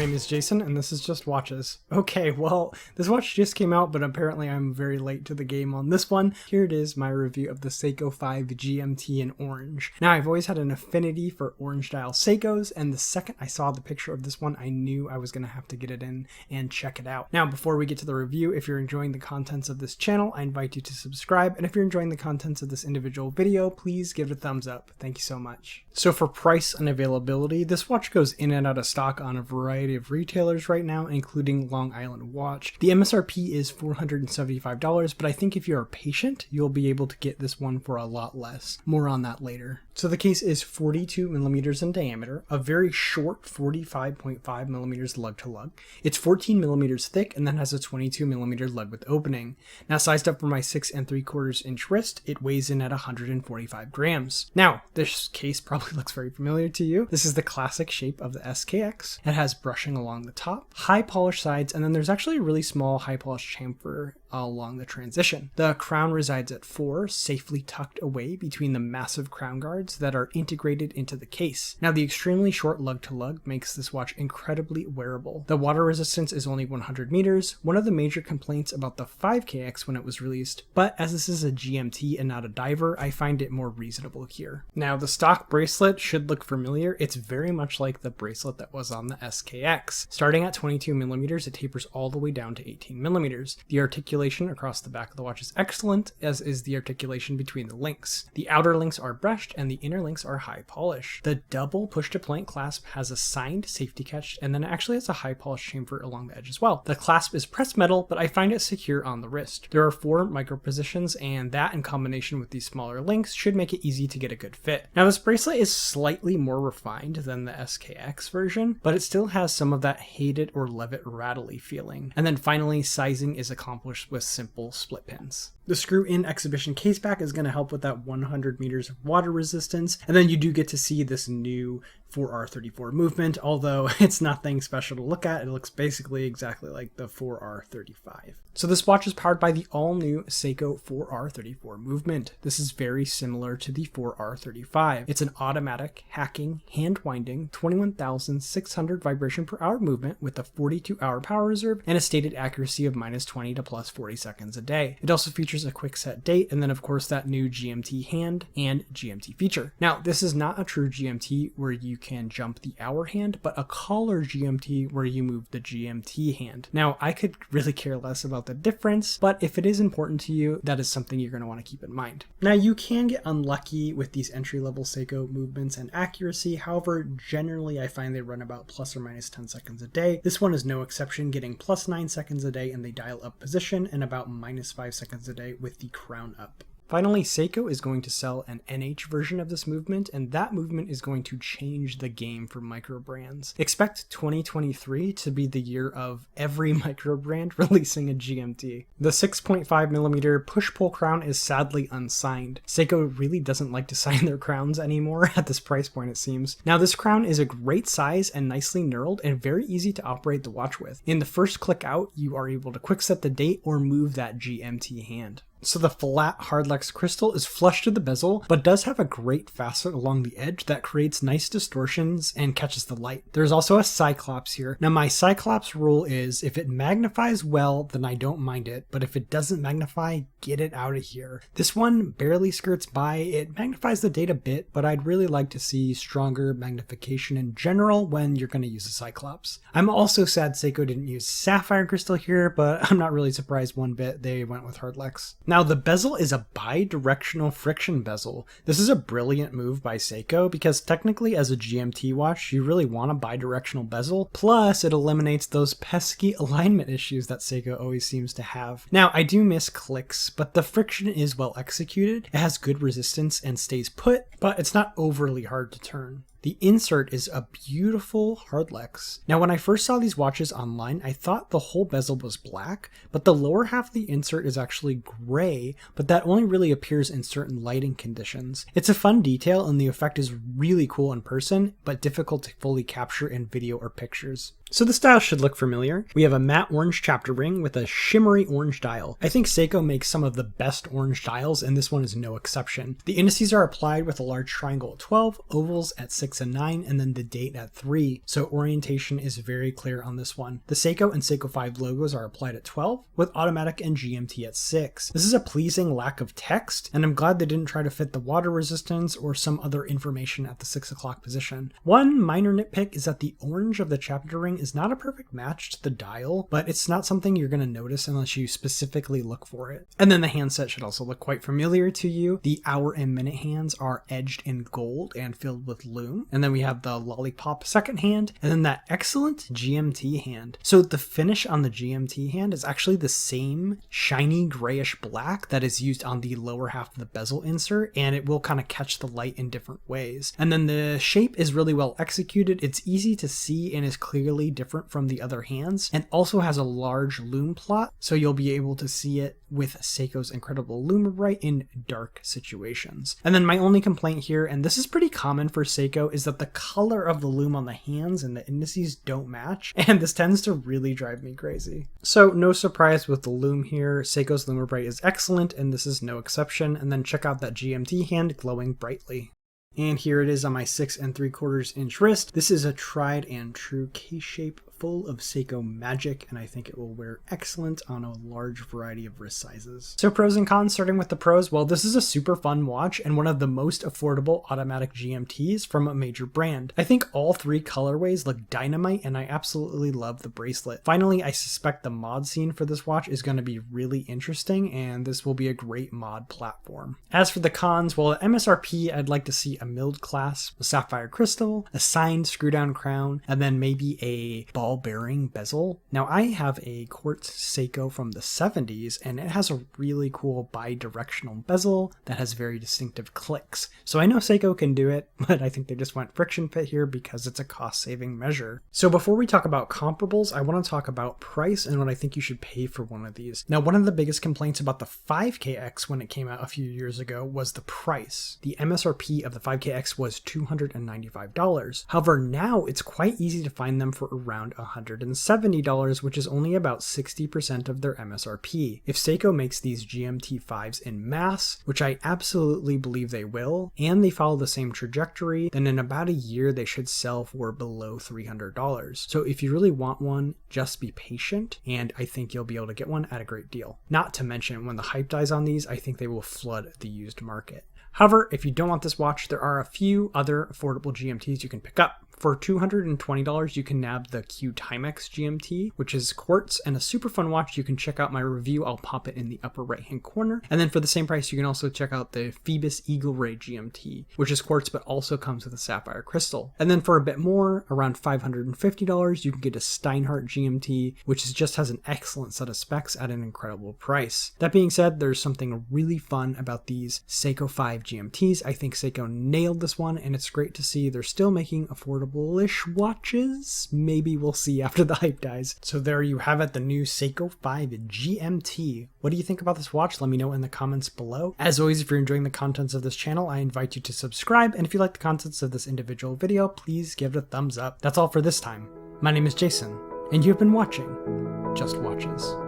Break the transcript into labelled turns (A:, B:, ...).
A: name is Jason, and this is Just Watches. Okay, well, this watch just came out, but apparently I'm very late to the game on this one. Here it is, my review of the Seiko 5 GMT in orange. Now, I've always had an affinity for orange dial Seikos, and the second I saw the picture of this one, I knew I was going to have to get it in and check it out. Now, before we get to the review, if you're enjoying the contents of this channel, I invite you to subscribe, and if you're enjoying the contents of this individual video, please give it a thumbs up. Thank you so much. So for price and availability, this watch goes in and out of stock on a variety of retailers right now, including Long Island Watch. The MSRP is $475, but I think if you're patient, you'll be able to get this one for a lot less. More on that later. So the case is 42 millimeters in diameter, a very short 45.5 millimeters lug to lug. It's 14 millimeters thick and then has a 22 millimeter lug width opening. Now sized up for my 6 3/4 inch wrist, it weighs in at 145 grams. Now, this case probably looks very familiar to you. This is the classic shape of the SKX. It has brushing along the top, high polished sides, and then there's actually a really small high polished chamfer along the transition. The crown resides at 4, safely tucked away between the massive crown guards that are integrated into the case. Now, the extremely short lug to lug makes this watch incredibly wearable. The water resistance is only 100 meters, one of the major complaints about the 5KX when it was released, but as this is a GMT and not a diver, I find it more reasonable here. Now, the stock bracelet should look familiar. It's very much like the bracelet that was on the SKX. Starting at 22 millimeters, it tapers all the way down to 18 millimeters. The articulation across the back of the watch is excellent, as is the articulation between the links. The outer links are brushed and the inner links are high polish. The double push-to-point clasp has a signed safety catch, and then it actually has a high polish chamfer along the edge as well. The clasp is pressed metal, but I find it secure on the wrist. There are 4 micro positions, and that in combination with these smaller links should make it easy to get a good fit. Now, this bracelet is slightly more refined than the SKX version, but it still has some of that hated or Levitt rattly feeling. And then finally, sizing is accomplished with simple split pins. The screw-in exhibition caseback is going to help with that 100 meters of water resistance, and then you do get to see this new 4R34 movement, although it's nothing special to look at. It looks basically exactly like the 4R35. So this watch is powered by the all-new Seiko 4R34 movement. This is very similar to the 4R35. It's an automatic, hacking, hand-winding, 21,600 vibration per hour movement with a 42-hour power reserve and a stated accuracy of -20 to +40 seconds a day. It also features a quick set date, and then of course that new GMT hand and GMT feature. Now, this is not a true GMT where you can jump the hour hand, but a collar GMT where you move the GMT hand. Now, I could really care less about the difference, but if it is important to you, that is something you're going to want to keep in mind. Now, you can get unlucky with these entry-level Seiko movements and accuracy. However, generally I find they run about ±10 seconds a day. This one is no exception, getting +9 seconds a day in the dial up position and about -5 seconds a day with the crown up. Finally, Seiko is going to sell an NH version of this movement, and that movement is going to change the game for micro brands. Expect 2023 to be the year of every micro brand releasing a GMT. The 6.5 millimeter push-pull crown is sadly unsigned. Seiko really doesn't like to sign their crowns anymore at this price point, it seems. Now, this crown is a great size and nicely knurled and very easy to operate the watch with. In the first click out, you are able to quick set the date or move that GMT hand. So the flat hardlex crystal is flush to the bezel, but does have a great facet along the edge that creates nice distortions and catches the light. There's also a Cyclops here. Now, my Cyclops rule is if it magnifies well, then I don't mind it, but if it doesn't magnify, get it out of here. This one barely skirts by. It magnifies the date a bit, but I'd really like to see stronger magnification in general when you're going to use a Cyclops. I'm also sad Seiko didn't use sapphire crystal here, but I'm not really surprised one bit they went with hardlex. Now, the bezel is a bi-directional friction bezel. This is a brilliant move by Seiko because technically as a GMT watch, you really want a bi-directional bezel. Plus, it eliminates those pesky alignment issues that Seiko always seems to have. Now, I do miss clicks, but the friction is well executed. It has good resistance and stays put, but it's not overly hard to turn. The insert is a beautiful hardlex. Now, when I first saw these watches online, I thought the whole bezel was black, but the lower half of the insert is actually gray, but that only really appears in certain lighting conditions. It's a fun detail and the effect is really cool in person, but difficult to fully capture in video or pictures. So the style should look familiar. We have a matte orange chapter ring with a shimmery orange dial. I think Seiko makes some of the best orange dials, and this one is no exception. The indices are applied with a large triangle at 12, ovals at 6 and 9, and then the date at 3, so orientation is very clear on this one. The Seiko and Seiko 5 logos are applied at 12, with automatic and GMT at 6. This is a pleasing lack of text, and I'm glad they didn't try to fit the water resistance or some other information at the 6 o'clock position. One minor nitpick is that the orange of the chapter ring is not a perfect match to the dial, but it's not something you're going to notice unless you specifically look for it. And then the handset should also look quite familiar to you. The hour and minute hands are edged in gold and filled with lume. And then we have the lollipop second hand, and then that excellent GMT hand. So the finish on the GMT hand is actually the same shiny grayish black that is used on the lower half of the bezel insert, and it will kind of catch the light in different ways. And then the shape is really well executed. It's easy to see and is clearly different from the other hands, and also has a large lume plot, so you'll be able to see it with Seiko's incredible lume bright in dark situations. And then my only complaint here, and this is pretty common for Seiko, is that the color of the lume on the hands and the indices don't match, and this tends to really drive me crazy. So no surprise with the lume here, Seiko's lume bright is excellent, and this is no exception. And then check out that GMT hand glowing brightly. And here it is on my 6 3/4 inch wrist. This is a tried and true case shape full of Seiko magic, and I think it will wear excellent on a large variety of wrist sizes. So pros and cons, starting with the pros. Well, this is a super fun watch and one of the most affordable automatic GMTs from a major brand. I think all 3 colorways look dynamite, and I absolutely love the bracelet. Finally, I suspect the mod scene for this watch is going to be really interesting, and this will be a great mod platform. As for the cons, well, at MSRP, I'd like to see a milled clasp, a sapphire crystal, a signed screw down crown, and then maybe a ball bearing bezel. Now I have a quartz Seiko from the 70s, and it has a really cool bi-directional bezel that has very distinctive clicks. So I know Seiko can do it, but I think they just went friction fit here because it's a cost saving measure. So before we talk about comparables, I want to talk about price and what I think you should pay for one of these. Now, one of the biggest complaints about the 5KX when it came out a few years ago was the price. The MSRP of the 5KX was $295. However, now it's quite easy to find them for around $170, which is only about 60% of their MSRP. If Seiko makes these GMT 5s in mass, which I absolutely believe they will, and they follow the same trajectory, then in about a year they should sell for below $300. So if you really want one, just be patient, and I think you'll be able to get one at a great deal. Not to mention, when the hype dies on these, I think they will flood the used market. However, if you don't want this watch, there are a few other affordable GMTs you can pick up. For $220, you can nab the Q Timex GMT, which is quartz and a super fun watch. You can check out my review. I'll pop it in the upper right hand corner. And then for the same price, you can also check out the Phoebus Eagle Ray GMT, which is quartz but also comes with a sapphire crystal. And then for a bit more, around $550, you can get a Steinhardt GMT, which just has an excellent set of specs at an incredible price. That being said, there's something really fun about these Seiko 5 GMTs. I think Seiko nailed this one, and it's great to see they're still making affordable-ish watches. Maybe we'll see after the hype dies. So there you have it, the new Seiko 5 GMT. What do you think about this watch? Let me know in the comments below. As always, if you're enjoying the contents of this channel, I invite you to subscribe, and if you like the contents of this individual video, please give it a thumbs up. That's all for this time. My name is Jason, and you've been watching Just Watches.